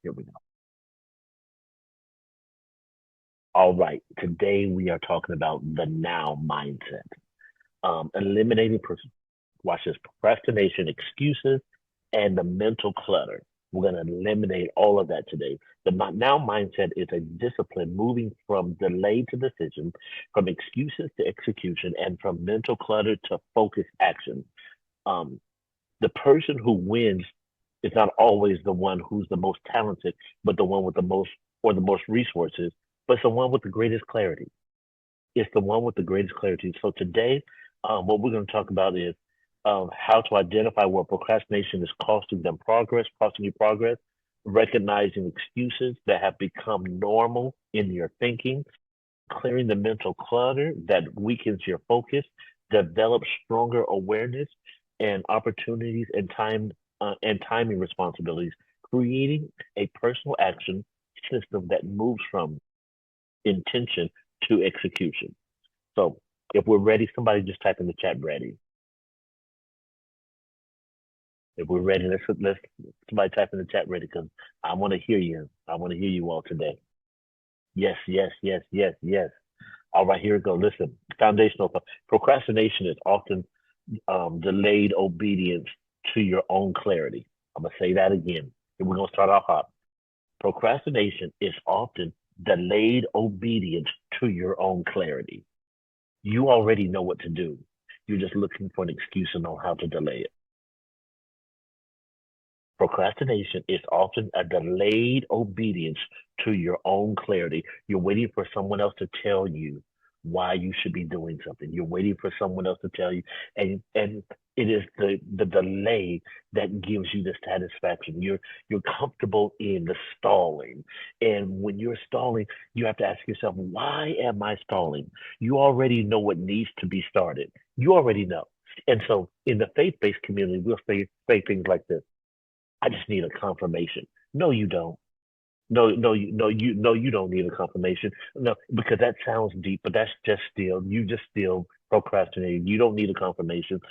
Here we go. All right. Today we are talking about the now mindset. Eliminating, watch this, procrastination, excuses, and the mental clutter. We're going to eliminate all of that today. The now mindset is a discipline moving from delay to decision, from excuses to execution, and from mental clutter to focused action. Um, the person who wins is not always the one who's the most talented, but the one with the most or the most resources, but it's the one with the greatest clarity. It's the one with the greatest clarity. So today, what we're going to talk about is how to identify where procrastination is costing you progress, recognizing excuses that have become normal in your thinking, clearing the mental clutter that weakens your focus, develop stronger awareness and opportunities and timing responsibilities, creating a personal action system that moves from intention to execution. So if we're ready, somebody just type in the chat ready. If we're ready, let's somebody type in the chat ready because I want to hear you. I want to hear you all today. Yes, yes, yes, yes, yes. All right, here we go. Listen, foundational procrastination is often delayed obedience to your own clarity. I'm gonna say that again. And we're gonna start off hot. Procrastination is often delayed obedience to your own clarity. You already know what to do. You're just looking for an excuse and know how to delay it. Procrastination is often a delayed obedience to your own clarity. You're waiting for someone else to tell you why you should be doing something. You're waiting for someone else to tell you, and it is the delay that gives you the satisfaction. You're comfortable in the stalling, and when you're stalling, you have to ask yourself, why am I stalling? You already know what needs to be started. You already know. And so in the faith-based community, we'll say things like this. I just need a confirmation. No, you don't. No, you don't need a confirmation. No, because that sounds deep, but that's just still, you just still procrastinating. You don't need a confirmation.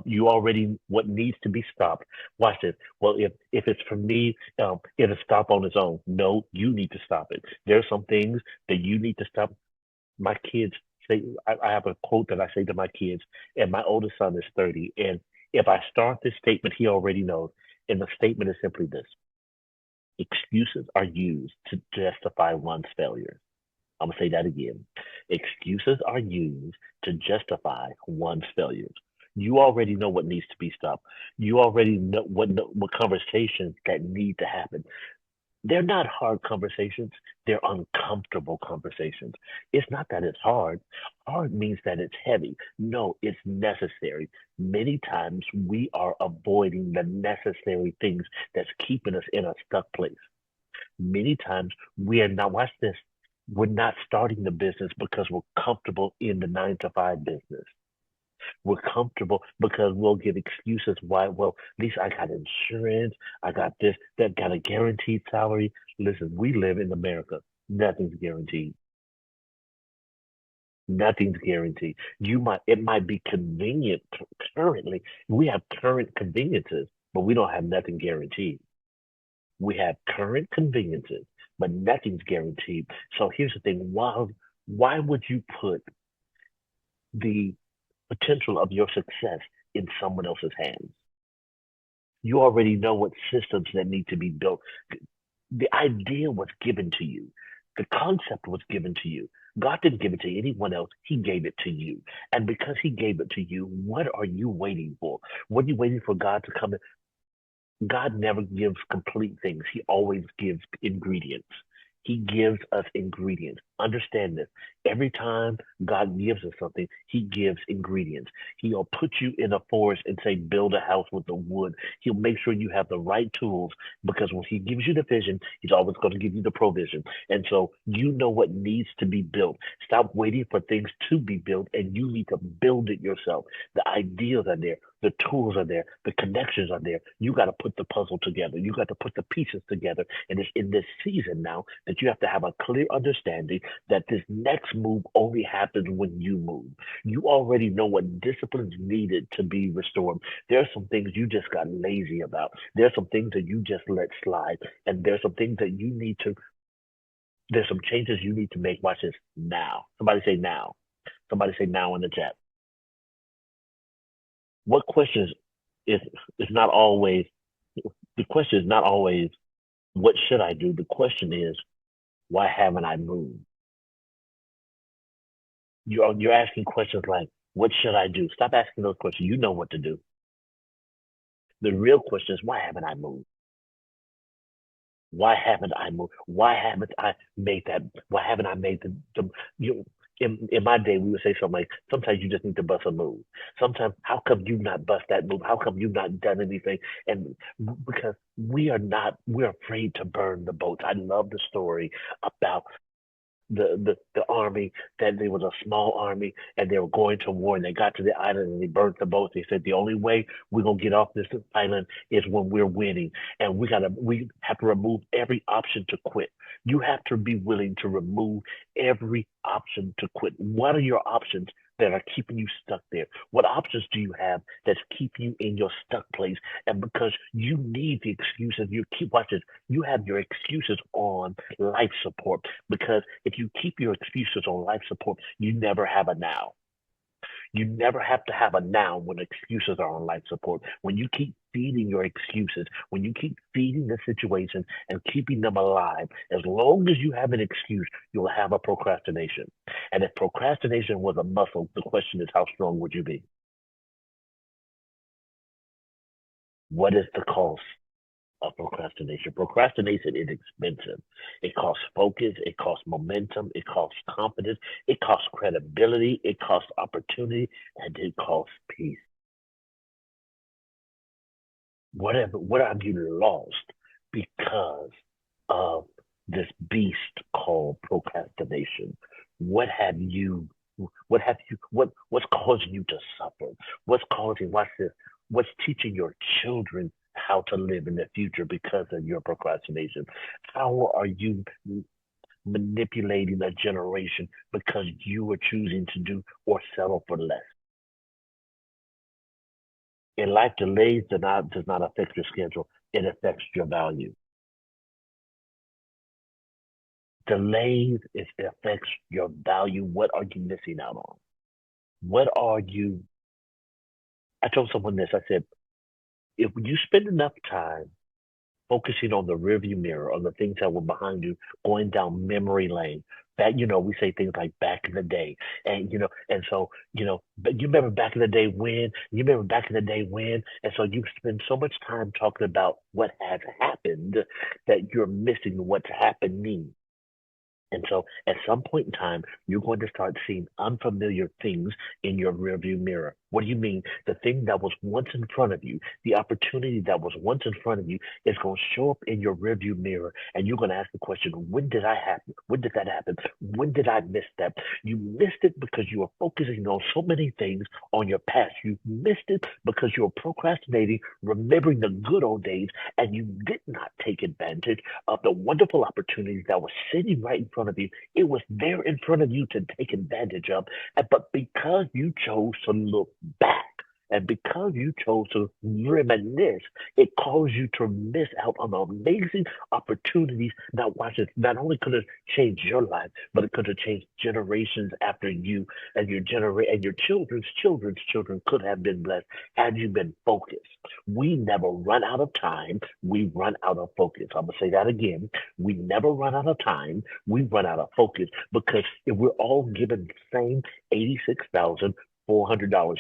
You already, what needs to be stopped. Watch this. Well, if it's for me, it'll stop on its own. No, you need to stop it. There's some things that you need to stop. My kids say, I have a quote that I say to my kids, and my oldest son is 30. And if I start this statement, he already knows. And the statement is simply this: excuses are used to justify one's failure. I'm going to say that again. Excuses are used to justify one's failures. You already know what needs to be stopped. You already know what conversations that need to happen. They're not hard conversations. They're uncomfortable conversations. It's not that it's hard. Hard means that it's heavy. No, it's necessary. Many times we are avoiding the necessary things that's keeping us in a stuck place. Many times we are not, watch this, we're not starting the business because we're comfortable in the 9 to 5 business. We're comfortable because we'll give excuses why, well, at least I got insurance, I got this, that got a guaranteed salary. Listen, we live in America. Nothing's guaranteed. Nothing's guaranteed. It might be convenient currently. We have current conveniences, but we don't have nothing guaranteed. We have current conveniences, but nothing's guaranteed. So here's the thing. Why would you put the potential of your success in someone else's hands? You already know what systems that need to be built. The idea was given to you. The concept was given to you. God didn't give it to anyone else. He gave it to you. And because he gave it to you, what are you waiting for? What are you waiting for God to come in? God never gives complete things. He always gives ingredients. He gives us ingredients. Understand this. Every time God gives us something, he gives ingredients. He'll put you in a forest and say, build a house with the wood. He'll make sure you have the right tools because when he gives you the vision, he's always going to give you the provision. And so you know what needs to be built. Stop waiting for things to be built and you need to build it yourself. The ideas are there. The tools are there. The connections are there. You got to put the puzzle together. You got to put the pieces together. And it's in this season now that you have to have a clear understanding that this next move only happens when you move. You already know what disciplines needed to be restored. There are some things you just got lazy about. There are some things that you just let slide. And there's some things that you need to, there's some changes you need to make. Watch this now. Somebody say now. Somebody say now in the chat. What questions is not always the question is not always what should I do? The question is why haven't I moved? You're asking questions like what should I do? Stop asking those questions. You know what to do. The real question is why haven't I moved? Why haven't I moved? Why haven't I made that? Why haven't I made the you in my day, we would say something like, sometimes you just need to bust a move. Sometimes, how come you not bust that move? How come you not done anything? And because we're afraid to burn the boats. I love the story about the army, that there was a small army and they were going to war, and they got to the island and they burnt the boats. They said the only way we're gonna get off this island is when we're winning, and we have to remove every option to quit. You have to be willing to remove every option to quit. What are your options that are keeping you stuck there? What options do you have that's keeping you in your stuck place? And because you need the excuses, you keep watching, you have your excuses on life support. Because if you keep your excuses on life support, you never have a now. You never have to have a now when excuses are on life support. When you keep feeding your excuses, when you keep feeding the situation and keeping them alive, as long as you have an excuse, you'll have a procrastination. And if procrastination was a muscle, the question is how strong would you be? What is the cost of procrastination? Procrastination is expensive. It costs focus, it costs momentum, it costs confidence, it costs credibility, it costs opportunity, and it costs peace. What have you lost because of this beast called procrastination? What have you what's causing you to suffer? What's causing watch this? What's teaching your children how to live in the future because of your procrastination? How are you manipulating a generation because you are choosing to do or settle for less? In life, delays does not affect your schedule. It affects your value. Delays, it affects your value. What are you missing out on? What are you? I told someone this. I said, if you spend enough time focusing on the rearview mirror, on the things that were behind you, going down memory lane. That we say things like back in the day, and and so but you remember back in the day when, and so you spend so much time talking about what has happened that you're missing what's happening. And so at some point in time, you're going to start seeing unfamiliar things in your rearview mirror. What do you mean? The thing that was once in front of you, the opportunity that was once in front of you is going to show up in your rearview mirror. And you're going to ask the question, when did I happen? When did that happen? When did I miss that? You missed it because you were focusing on so many things on your past. You missed it because you were procrastinating, remembering the good old days, and you did not take advantage of the wonderful opportunities that were sitting right in front of you. It was there in front of you to take advantage of. But because you chose to look back, and because you chose to reminisce, it caused you to miss out on amazing opportunities that watch it. Not only could have changed your life, but it could have changed generations after you, and your children's children could have been blessed had you been focused. We never run out of time. We run out of focus. I'm gonna say that again. We never run out of time. We run out of focus because if we're all given the same 86,400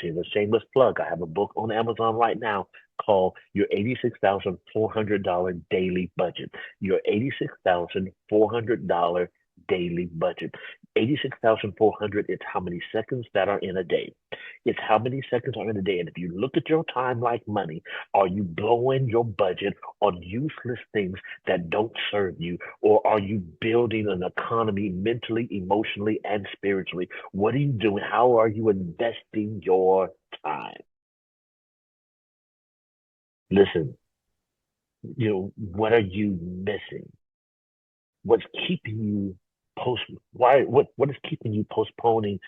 here. The shameless plug. I have a book on Amazon right now called Your $86,400 Daily Budget. Your $86,400 daily budget. 86,400 is how many seconds that are in a day. It's how many seconds are in a day. And if you look at your time like money, are you blowing your budget on useless things that don't serve you? Or are you building an economy mentally, emotionally, and spiritually? What are you doing? How are you investing your time? Listen, what are you missing? What's keeping you post? Why? What is keeping you postponing?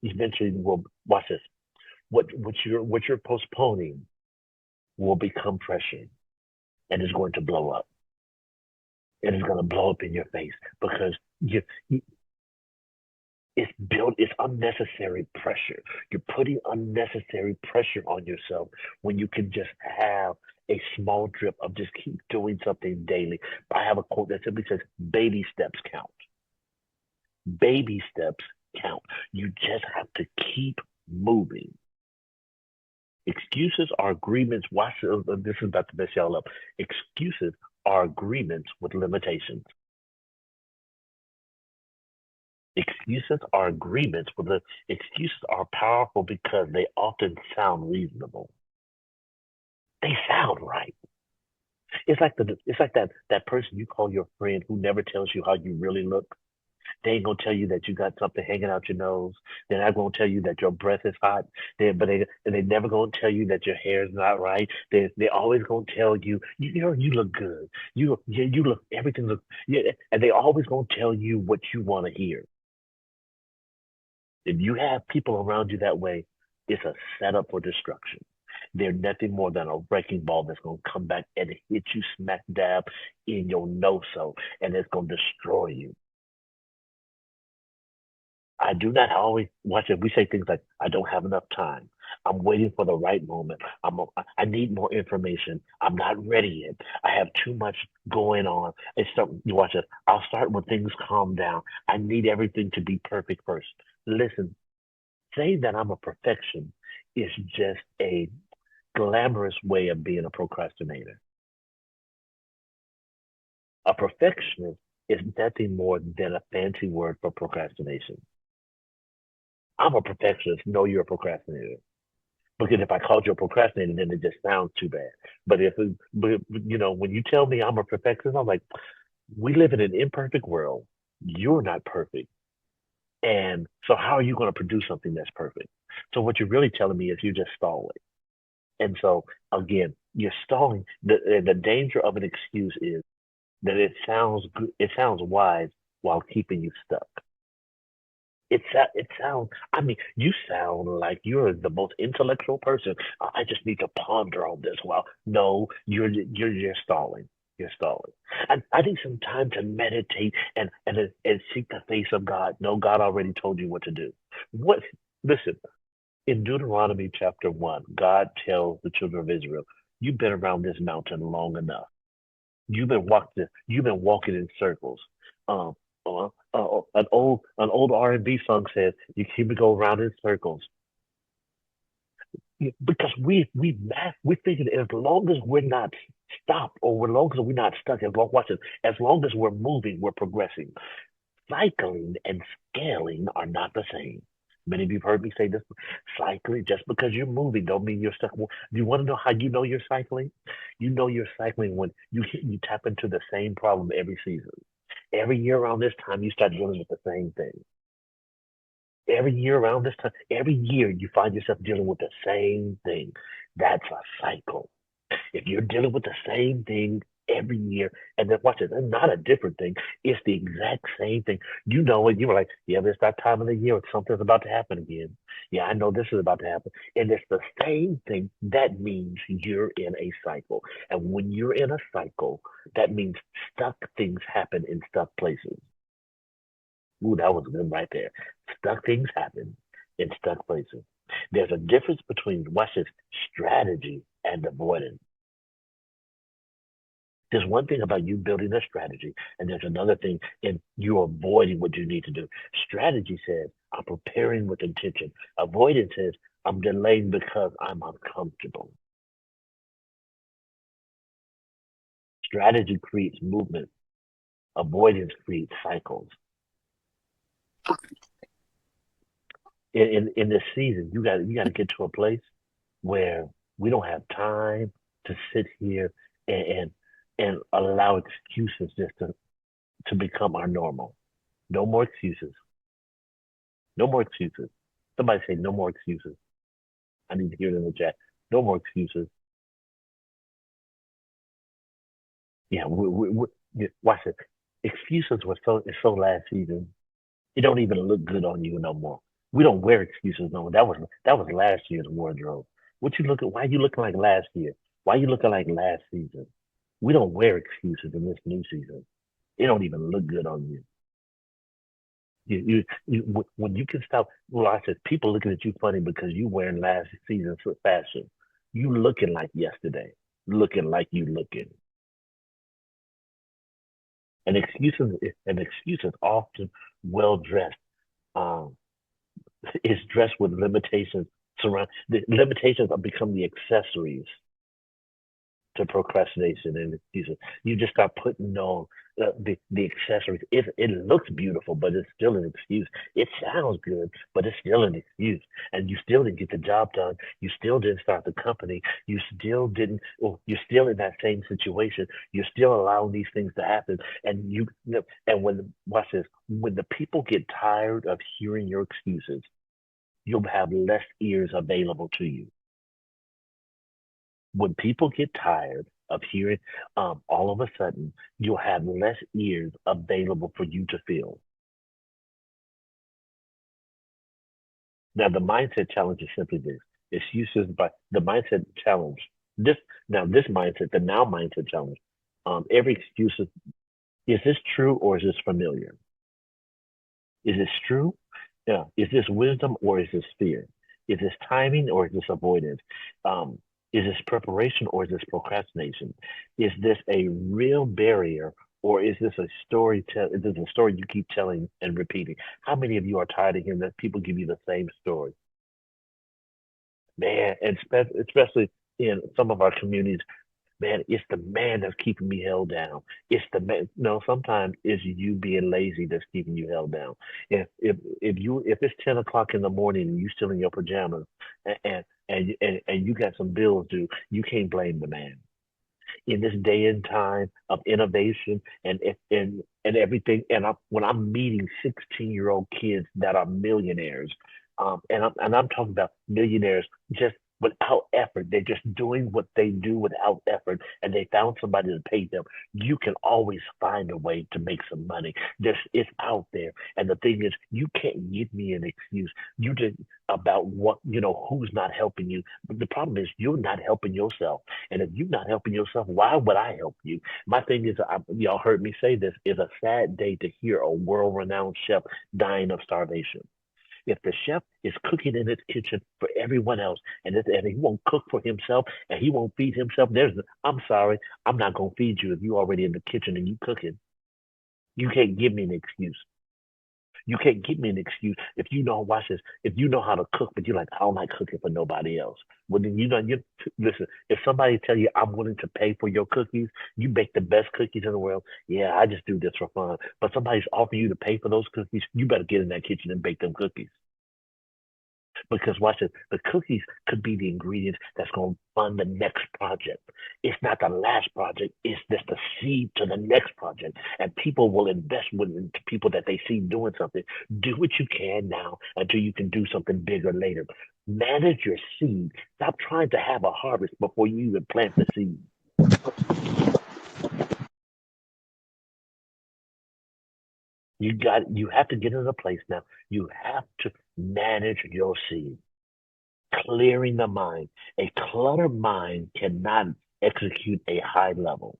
Eventually, well, watch this. What you're postponing will become pressure, and it's going to blow up. It is going to blow up in your face because you it's unnecessary pressure. You're putting unnecessary pressure on yourself when you can just have a small drip of just keep doing something daily. I have a quote that simply says, baby steps count. Baby steps count. You just have to keep moving. Excuses are agreements. Watch this is about to mess y'all up. Excuses are agreements with limitations. Excuses are agreements with the excuses are powerful because they often sound reasonable. They sound right. It's like that person you call your friend who never tells you how you really look. They ain't gonna tell you that you got something hanging out your nose. They're not gonna tell you that your breath is hot. They never gonna tell you that your hair is not right. They always gonna tell you you look good. You look everything look yeah, and they always gonna tell you what you want to hear. If you have people around you that way, it's a setup for destruction. They're nothing more than a wrecking ball that's going to come back and hit you smack dab in your no-so, and it's going to destroy you. I do not always watch it. We say things like, I don't have enough time. I'm waiting for the right moment. I need more information. I'm not ready yet. I have too much going on. It's something you watch it. I'll start when things calm down. I need everything to be perfect first. Listen, saying that I'm a perfection is just a glamorous way of being a procrastinator. A perfectionist is nothing more than a fancy word for procrastination. I'm a perfectionist. No, you're a procrastinator. Because if I called you a procrastinator, then it just sounds too bad. But when you tell me I'm a perfectionist, I'm like, we live in an imperfect world. You're not perfect. And so how are you going to produce something that's perfect? So what you're really telling me is you're just stalling. And so again, you're stalling. The danger of an excuse is that it sounds good, it sounds wise while keeping you stuck. It sounds. I mean, you sound like you're the most intellectual person. I just need to ponder on this. Well, no, you're stalling. You're stalling. I need some time to meditate and seek the face of God. No, God already told you what to do. What? Listen, in Deuteronomy chapter 1, God tells the children of Israel, you've been around this mountain long enough. You've been walking in circles. Um, an old R&B song says, you keep me go around in circles. Because we thinking as long as we're not stopped or as long as we're not stuck, as long as we're moving, we're progressing. Cycling and scaling are not the same. Many of you have heard me say this. Cycling, just because you're moving, don't mean you're stuck. Do you want to know how you know you're cycling? You know you're cycling when you tap into the same problem every season. Every year around this time, you start dealing with the same thing. Every year around this time, every year you find yourself dealing with the same thing. That's a cycle. If you're dealing with the same thing every year, and then watch it, it's not a different thing. It's the exact same thing. You know it. You're like, yeah, it's that time of the year. Something's about to happen again. Yeah, I know this is about to happen. And it's the same thing. That means you're in a cycle. And when you're in a cycle, that means stuck things happen in stuck places. Ooh, that was good right there. Stuck things happen in stuck places. There's a difference between, watch this, strategy and avoidance. There's one thing about you building a strategy, and there's another thing in you avoiding what you need to do. Strategy says, I'm preparing with intention. Avoidance says, I'm delaying because I'm uncomfortable. Strategy creates movement. Avoidance creates cycles. In this season, you got to get to a place where we don't have time to sit here and and, and allow excuses just to become our normal. No more excuses. No more excuses. Somebody say no more excuses. I need to hear it in the chat. No more excuses. Yeah, watch it. Excuses were so last season. It don't even look good on you no more. We don't wear excuses no more. That was last year's wardrobe. What you look at? Why you looking like last year? Why you looking like last season? We don't wear excuses in this new season. It don't even look good on you. When you can stop. Well, I said people looking at you funny because you wearing last season's fashion. You looking like yesterday. Looking like you looking. An excuse is often well dressed. Um, is dressed with limitations. Surround the limitations have become the accessories to procrastination and excuses. You just start putting on the accessories. It looks beautiful, but it's still an excuse. It sounds good, but it's still an excuse. And you still didn't get the job done. You still didn't start the company. You still didn't. Well, you're still in that same situation. You're still allowing these things to happen. And and when watch this, when the people get tired of hearing your excuses, you'll have less ears available to you. When people get tired of hearing, all of a sudden, you'll have less ears available for you to fill. Now, the mindset challenge is simply this: excuses, but the mindset challenge. This this mindset, the now mindset challenge. Every excuse is this true or is this familiar? Is this true? Yeah. Is this wisdom or is this fear? Is this timing or is this avoidance? Um, is this preparation or is this procrastination? Is this a real barrier or is this a story? Is this a story you keep telling and repeating? How many of you are tired of hearing that people give you the same story? Man, and especially in some of our communities, man, it's the man that's keeping me held down. It's the man. No, sometimes it's you being lazy that's keeping you held down. If it's 10 o'clock in the morning and you still in your pajamas and you got some bills due, you can't blame the man. In this day and time of innovation and everything, when I'm meeting 16-year-old kids that are millionaires, and I'm talking about millionaires just without effort. They're just doing what they do without effort, and they found somebody to pay them. You can always find a way to make some money. It's out there, and the thing is, you can't give me an excuse. You just about what who's not helping you. But the problem is, you're not helping yourself, and if you're not helping yourself, why would I help you? My thing is, y'all heard me say this: is a sad day to hear a world-renowned chef dying of starvation. If the chef is cooking in his kitchen for everyone else and he won't cook for himself and he won't feed himself, I'm sorry, I'm not gonna feed you if you already in the kitchen and you cooking. You can't give me an excuse. You can't give me an excuse if you know watch this. If you know how to cook, but you're like, I don't like cooking for nobody else. Well, then you listen. If somebody tell you I'm willing to pay for your cookies, you bake the best cookies in the world. Yeah, I just do this for fun. But somebody's offering you to pay for those cookies, you better get in that kitchen and bake them cookies. Because watch this, the cookies could be the ingredients that's going to fund the next project. It's not the last project, it's just the seed to the next project. And people will invest into people that they see doing something. Do what you can now until you can do something bigger later. Manage your seed. Stop trying to have a harvest before you even plant the seed. You have to get in a place now. You have to manage your seed. Clearing the mind. A cluttered mind cannot execute a high level.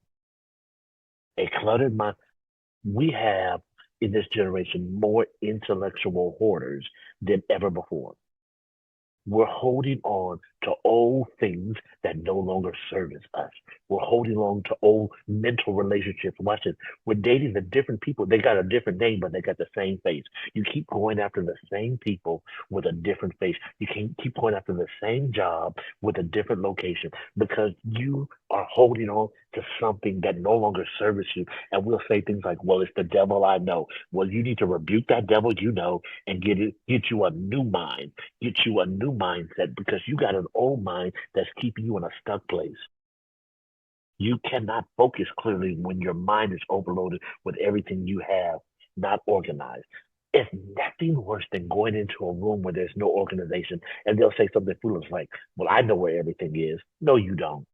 A cluttered mind, we have in this generation more intellectual hoarders than ever before. We're holding on to old things that no longer service us. We're holding on to old mental relationships. Watch this. We're dating the different people. They got a different name, but they got the same face. You keep going after the same people with a different face. You can keep going after the same job with a different location because you are holding on to something that no longer serves you. And we'll say things like, well, it's the devil I know. Well, you need to rebuke that devil you know and get you a new mind, get you a new mindset because you got an old mind that's keeping you in a stuck place. You cannot focus clearly when your mind is overloaded with everything you have not organized. It's nothing worse than going into a room where there's no organization and they'll say something foolish like, well, I know where everything is. No, you don't.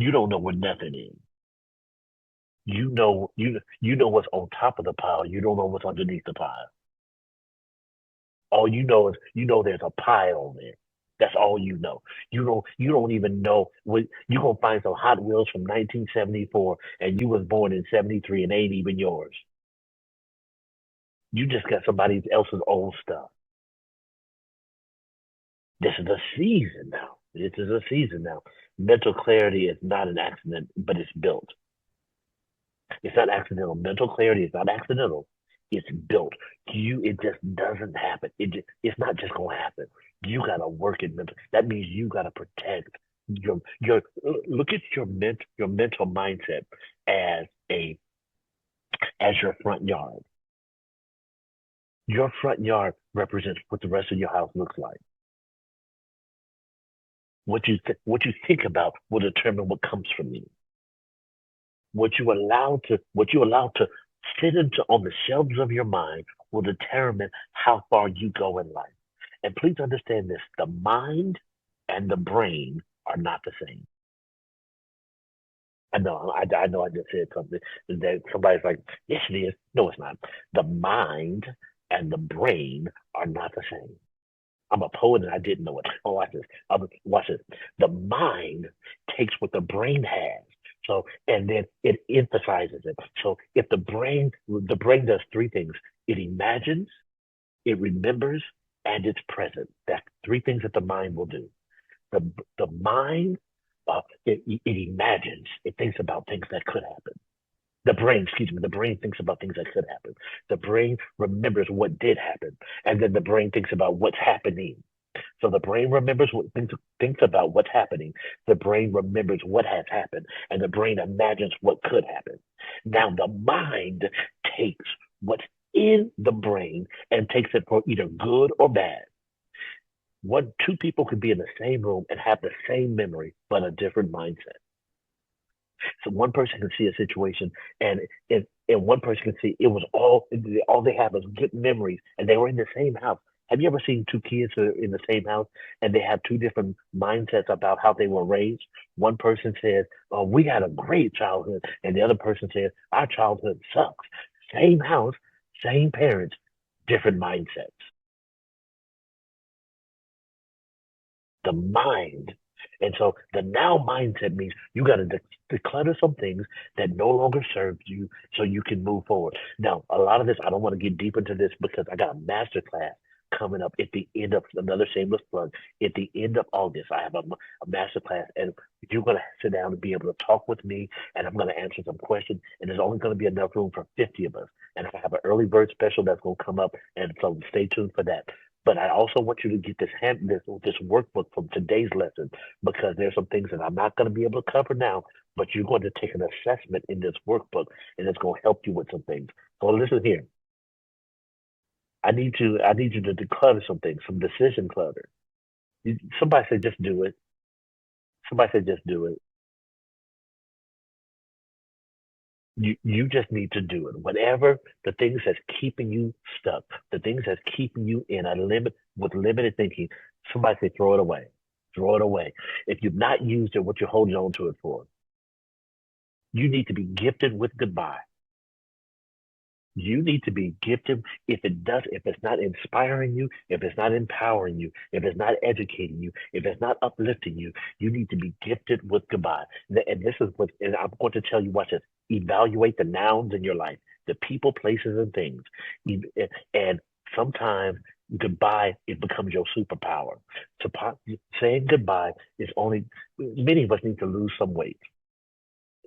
You don't know where nothing is. You know what's on top of the pile. You don't know what's underneath the pile. All you know is there's a pile there. That's all you know. You don't even know what you're gonna find some Hot Wheels from 1974 and you was born in 73 and ain't even yours. You just got somebody else's old stuff. This is a season now. This is a season now. Mental clarity is not an accident, but it's built. It's not accidental. Mental clarity is not accidental. It's built. It just doesn't happen. It's not just gonna happen. You gotta work it mental. That means you gotta protect look at your mental mindset as a as your front yard. Your front yard represents what the rest of your house looks like. What you think about will determine what comes from you. What you allow to sit into on the shelves of your mind will determine how far you go in life. And please understand this: the mind and the brain are not the same. I know I just said something that somebody's like, yes, it is. No, it's not. The mind and the brain are not the same. I'm a poet and I didn't know it. Oh, watch this. Watch this. The mind takes what the brain has. So, and then it emphasizes it. So if the brain does three things. It imagines, it remembers, and it's present. That's three things that the mind will do. The mind, it imagines, it thinks about things that could happen. The brain thinks about things that could happen. The brain remembers what did happen, and then the brain thinks about what's happening. So the brain remembers thinks about what's happening. The brain remembers what has happened, and the brain imagines what could happen. Now the mind takes what's in the brain and takes it for either good or bad. Two people could be in the same room and have the same memory, but a different mindset. So one person can see a situation, and one person can see it was all they have is good memories, and they were in the same house. Have you ever seen two kids who are in the same house and they have two different mindsets about how they were raised? One person says, "Oh, we had a great childhood," and the other person says, "Our childhood sucks." Same house, same parents, different mindsets. The mind. And so the now mindset means you got to declutter some things that no longer serve you so you can move forward. Now, a lot of this, I don't want to get deep into this because I got a master class coming up at the end of another shameless plug. At the end of August, I have a master class, and you're going to sit down and be able to talk with me, and I'm going to answer some questions. And there's only going to be enough room for 50 of us. And I have an early bird special that's going to come up, and so stay tuned for that. But I also want you to get this workbook from today's lesson because there's some things that I'm not going to be able to cover now, but you're going to take an assessment in this workbook and it's going to help you with some things. So listen here. I need you to declutter some things, some decision clutter. Somebody said just do it. Somebody said just do it. You just need to do it. Whatever the things that's keeping you stuck, the things that's keeping you in a limit with limited thinking, somebody say throw it away. Throw it away. If you've not used it, what you're holding on to it for? You need to be gifted with goodbye. You need to be gifted. If it's not inspiring you, if it's not empowering you, if it's not educating you, if it's not uplifting you, you need to be gifted with goodbye. And this is and I'm going to tell you, watch this. Evaluate the nouns in your life, the people, places, and things. And sometimes goodbye, it becomes your superpower. So saying goodbye is only, many of us need to lose some weight.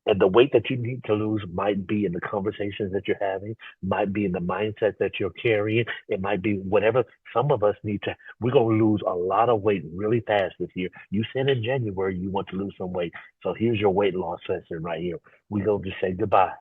And the weight that you need to lose might be in the conversations that you're having, might be in the mindset that you're carrying. It might be whatever. Some of us we're going to lose a lot of weight really fast this year. You said in January you want to lose some weight. So here's your weight loss session right here. We're going to say goodbye.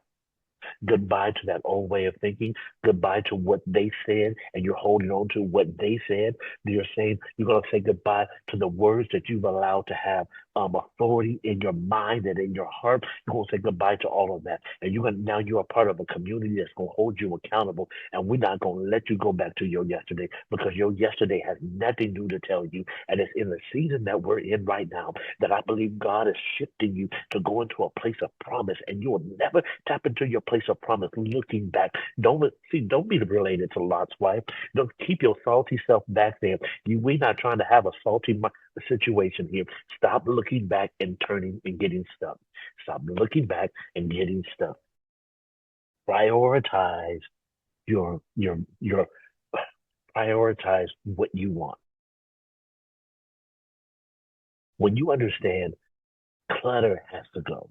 Goodbye to that old way of thinking. Goodbye to what they said, and you're holding on to what they said. You're going to say goodbye to the words that you've allowed to have authority in your mind and in your heart. You're gonna say goodbye to all of that, and now you're a part of a community that's gonna hold you accountable. And we're not gonna let you go back to your yesterday, because your yesterday has nothing new to tell you. And it's in the season that we're in right now that I believe God is shifting you to go into a place of promise, and you will never tap into your place of promise looking back. Don't be related to Lot's wife. Don't keep your salty self back there. We're not trying to have a salty situation here. Stop looking back and turning and getting stuck. Stop looking back and getting stuck. Prioritize your prioritize what you want. When you understand clutter has to go.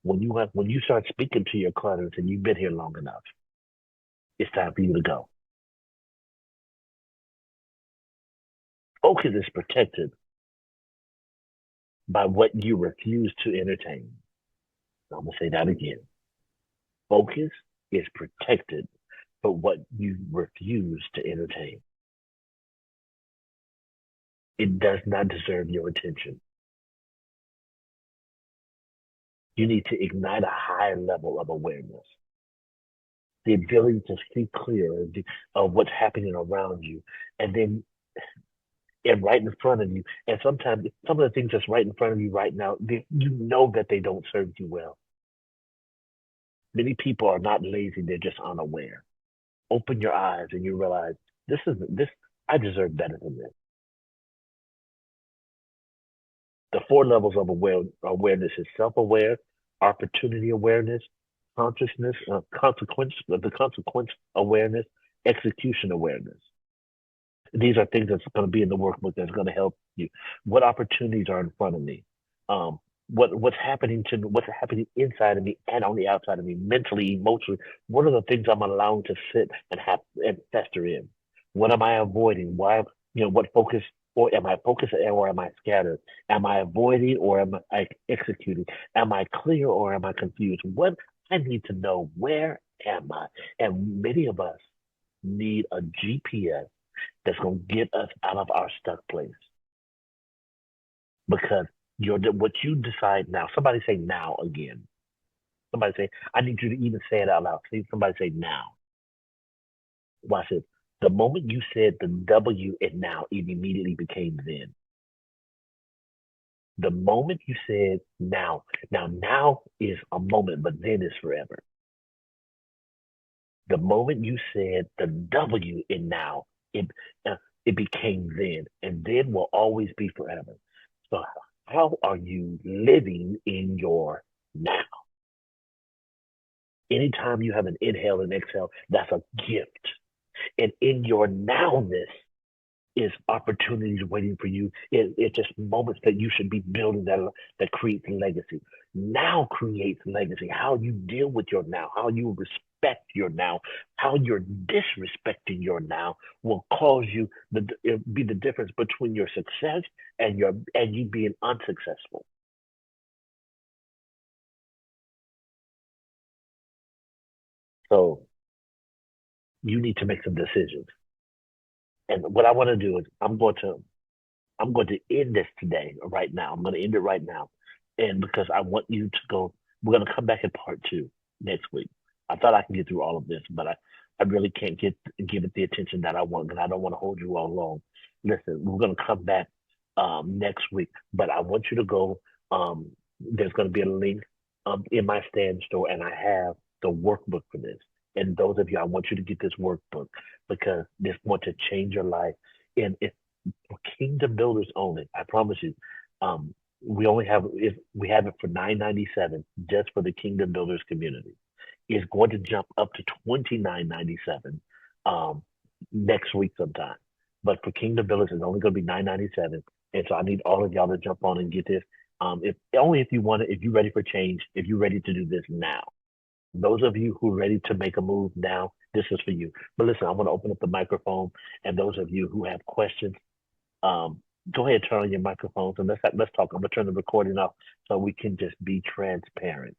When you start speaking to your clutters and you've been here long enough, it's time for you to go. Focus is protected by what you refuse to entertain. I'm going to say that again. Focus is protected by what you refuse to entertain. It does not deserve your attention. You need to ignite a higher level of awareness, the ability to see clear of what's happening around you, and then and right in front of you. And sometimes some of the things that's right in front of you right now, you know that they don't serve you well. Many people are not lazy; they're just unaware. Open your eyes, and you realize this is this. I deserve better than this. The four levels of awareness is self-aware, opportunity awareness, consciousness, the consequence awareness, execution awareness. These are things that's going to be in the workbook that's going to help you. What opportunities are in front of me? What's happening inside of me and on the outside of me, mentally, emotionally? What are the things I'm allowing to sit and fester in? What am I avoiding? Why, what focus, or am I focused, or am I scattered? Am I avoiding, or am I executing? Am I clear, or am I confused? What I need to know, where am I? And many of us need a GPS that's going to get us out of our stuck place. Because what you decide now, somebody say now again. Somebody say, I need you to even say it out loud. See, somebody say now. Watch it. The moment you said the W in now, it immediately became then. The moment you said now, now is a moment, but then is forever. The moment you said the W in now, it became then, and then will always be forever. So how are you living in your now? Anytime you have an inhale and exhale, that's a gift. And in your nowness is opportunities waiting for you. It's just moments that you should be building that creates legacy. Now creates legacy. How you deal with your now, how you respect your now, how you're disrespecting your now will cause you it'll be the difference between your success and you being unsuccessful. So you need to make some decisions. And what I want to do is I'm going to end this today, right now. I'm going to end it right now. And because I want you to go, we're going to come back in part two next week. I thought I could get through all of this, but I really can't give it the attention that I want, because I don't want to hold you all long. Listen, we're going to come back next week, but I want you to go. There's going to be a link in my stand store, and I have the workbook for this. And those of you, I want you to get this workbook, because this going to change your life. And it's for kingdom builders only. I promise you. We only have we have it for $9.97 just for the kingdom builders community. It's going to jump up to $29.97 next week sometime. But for kingdom builders, it's only going to be $9.97. And so I need all of y'all to jump on and get this. If only if you want it, if you're ready for change, if you're ready to do this now. Those of you who are ready to make a move now, this is for you. But listen, I want to open up the microphone, and those of you who have questions, go ahead and turn on your microphones and let's talk. I'm gonna turn the recording off so we can just be transparent.